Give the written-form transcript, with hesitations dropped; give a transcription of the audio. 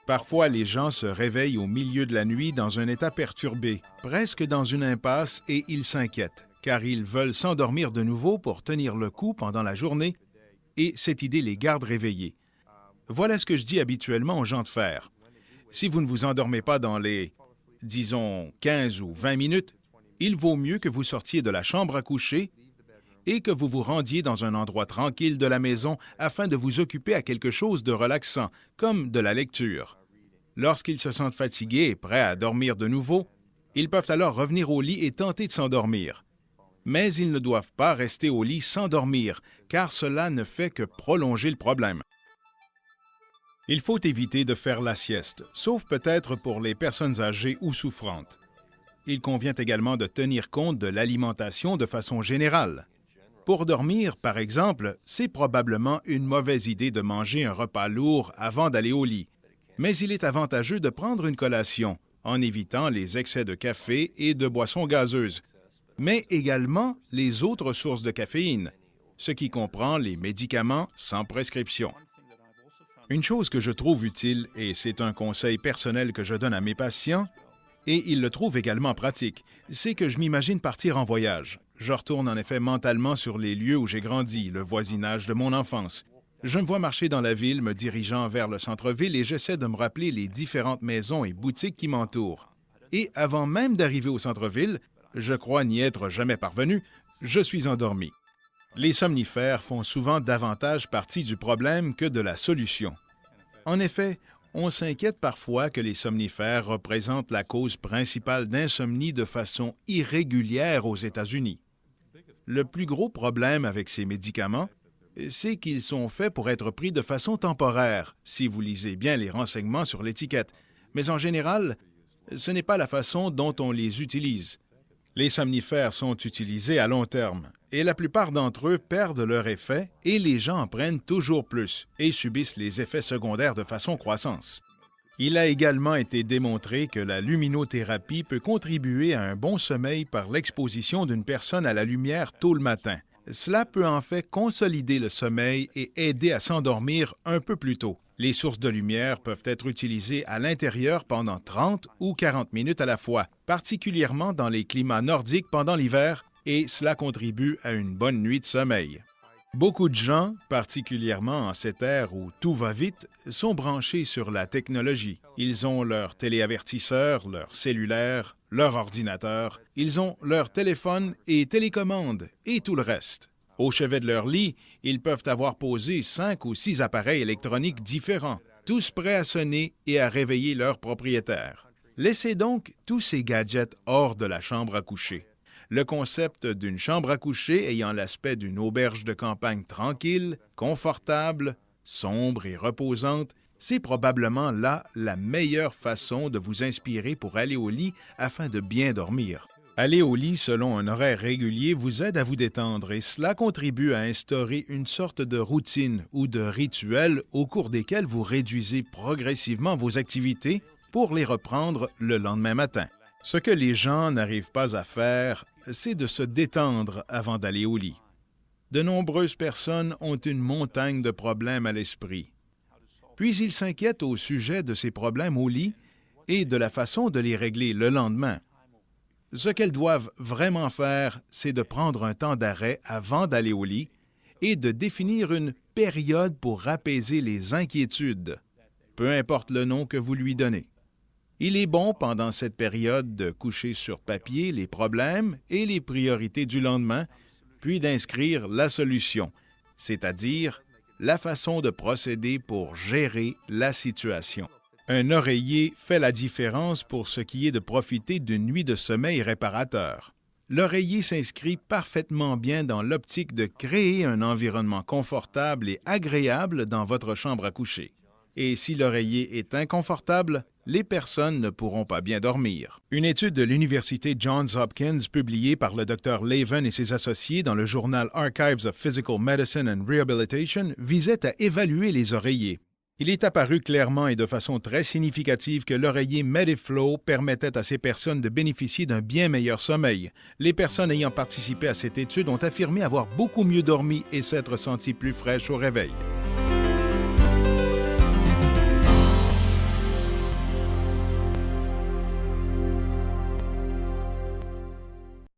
Parfois, les gens se réveillent au milieu de la nuit dans un état perturbé, presque dans une impasse, et ils s'inquiètent, car ils veulent s'endormir de nouveau pour tenir le coup pendant la journée, et cette idée les garde réveillés. Voilà ce que je dis habituellement aux gens de faire. Si vous ne vous endormez pas dans les, disons, 15 ou 20 minutes, il vaut mieux que vous sortiez de la chambre à coucher et que vous vous rendiez dans un endroit tranquille de la maison afin de vous occuper à quelque chose de relaxant, comme de la lecture. Lorsqu'ils se sentent fatigués et prêts à dormir de nouveau, ils peuvent alors revenir au lit et tenter de s'endormir. Mais ils ne doivent pas rester au lit sans dormir, car cela ne fait que prolonger le problème. Il faut éviter de faire la sieste, sauf peut-être pour les personnes âgées ou souffrantes. Il convient également de tenir compte de l'alimentation de façon générale. Pour dormir, par exemple, c'est probablement une mauvaise idée de manger un repas lourd avant d'aller au lit, mais il est avantageux de prendre une collation, en évitant les excès de café et de boissons gazeuses, mais également les autres sources de caféine, ce qui comprend les médicaments sans prescription. Une chose que je trouve utile, et c'est un conseil personnel que je donne à mes patients, et ils le trouvent également pratique, c'est que je m'imagine partir en voyage. Je retourne en effet mentalement sur les lieux où j'ai grandi, le voisinage de mon enfance. Je me vois marcher dans la ville, me dirigeant vers le centre-ville et j'essaie de me rappeler les différentes maisons et boutiques qui m'entourent. Et avant même d'arriver au centre-ville, je crois n'y être jamais parvenu, je suis endormi. Les somnifères font souvent davantage partie du problème que de la solution. En effet, on s'inquiète parfois que les somnifères représentent la cause principale d'insomnie de façon irrégulière aux États-Unis. Le plus gros problème avec ces médicaments, c'est qu'ils sont faits pour être pris de façon temporaire, si vous lisez bien les renseignements sur l'étiquette. Mais en général, ce n'est pas la façon dont on les utilise. Les somnifères sont utilisés à long terme, et la plupart d'entre eux perdent leur effet et les gens en prennent toujours plus et subissent les effets secondaires de façon croissante. Il a également été démontré que la luminothérapie peut contribuer à un bon sommeil par l'exposition d'une personne à la lumière tôt le matin. Cela peut en fait consolider le sommeil et aider à s'endormir un peu plus tôt. Les sources de lumière peuvent être utilisées à l'intérieur pendant 30 ou 40 minutes à la fois, particulièrement dans les climats nordiques pendant l'hiver, et cela contribue à une bonne nuit de sommeil. Beaucoup de gens, particulièrement en cette ère où tout va vite, sont branchés sur la technologie. Ils ont leur téléavertisseur, leur cellulaire, leur ordinateur, ils ont leur téléphone et télécommande et tout le reste. Au chevet de leur lit, ils peuvent avoir posé 5 ou 6 appareils électroniques différents, tous prêts à sonner et à réveiller leur propriétaire. Laissez donc tous ces gadgets hors de la chambre à coucher. Le concept d'une chambre à coucher ayant l'aspect d'une auberge de campagne tranquille, confortable, sombre et reposante, c'est probablement là la meilleure façon de vous inspirer pour aller au lit afin de bien dormir. Aller au lit selon un horaire régulier vous aide à vous détendre et cela contribue à instaurer une sorte de routine ou de rituel au cours desquels vous réduisez progressivement vos activités pour les reprendre le lendemain matin. Ce que les gens n'arrivent pas à faire, c'est de se détendre avant d'aller au lit. De nombreuses personnes ont une montagne de problèmes à l'esprit. Puis ils s'inquiètent au sujet de ces problèmes au lit et de la façon de les régler le lendemain. Ce qu'elles doivent vraiment faire, c'est de prendre un temps d'arrêt avant d'aller au lit et de définir une période pour apaiser les inquiétudes, peu importe le nom que vous lui donnez. Il est bon pendant cette période de coucher sur papier les problèmes et les priorités du lendemain, puis d'inscrire la solution, c'est-à-dire la façon de procéder pour gérer la situation. Un oreiller fait la différence pour ce qui est de profiter d'une nuit de sommeil réparateur. L'oreiller s'inscrit parfaitement bien dans l'optique de créer un environnement confortable et agréable dans votre chambre à coucher. Et si l'oreiller est inconfortable, les personnes ne pourront pas bien dormir. Une étude de l'Université Johns Hopkins publiée par le Dr Levin et ses associés dans le journal Archives of Physical Medicine and Rehabilitation visait à évaluer les oreillers. Il est apparu clairement et de façon très significative que l'oreiller Mediflow permettait à ces personnes de bénéficier d'un bien meilleur sommeil. Les personnes ayant participé à cette étude ont affirmé avoir beaucoup mieux dormi et s'être senties plus fraîches au réveil.